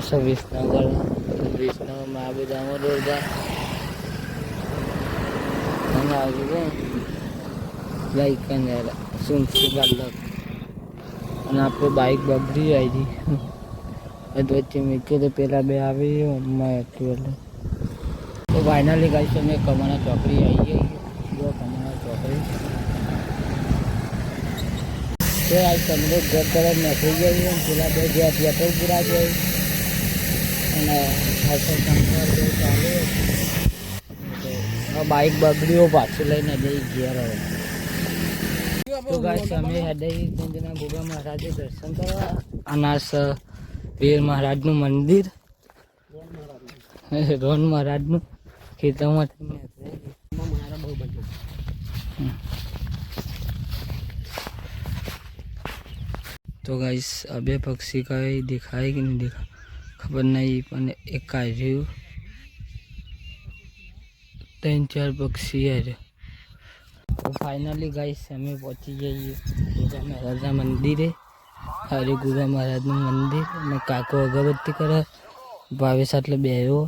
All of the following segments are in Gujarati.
છે વિસનગરમાં આ બધામાં રોજા અને આજે લાઈક અને સુનસી ગાલક અને આપણે બાઇક બગડી આવી હતી વચ્ચે મેં તો પેલા બે આવી અમ્મા એટલે તો ફાઇનલી ગાઈસ અમે કમાણા ચોકડી આવી ગઈ જો કમાણા ચોકડી તો આ તમને ઘર તરફ મેસેજ આવી પેલા બે જે પેટ્રોલ પૂરા જાય અને ચાલુ બાઇક બગડ્યો પાછું લઈને જઈ ગયા હવે તો ગાઈસ અમે હૃદય કુંજના ભોગા મહારાજે દર્શન કરવા અનાસ વીર મહારાજનું મંદિર રોન મહારાજનું ખેતરમાં तो गाइस अबे पक्षी का ही दिखाई कि नहीं दिखा खबर नहीं पर एक कार्य 3-4 पक्षी है तो फाइनली गाइस हमें पहुंची जाइए गुगा महाराज मंदिर है हरे गुगा महाराज मंदिर में काको अगरबत्ती करे भावेश आटले बेहो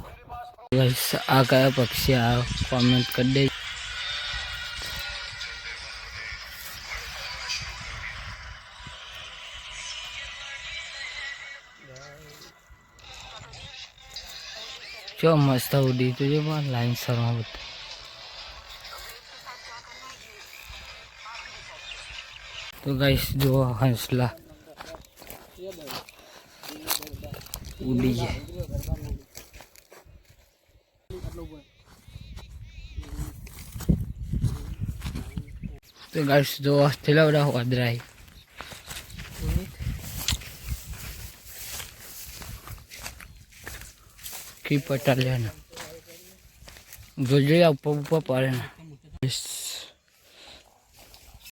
गाइस आ कया पक्षी आ कमेंट कर दे जो मस्त उड़ी तो जो लाइन सरमा बता तो गाइस जो हंसला उड़ी है तो गाइस जो हस्तेला उड़ा वादरा है की पटा लेना जो ऊपर ऊपर पड़े ना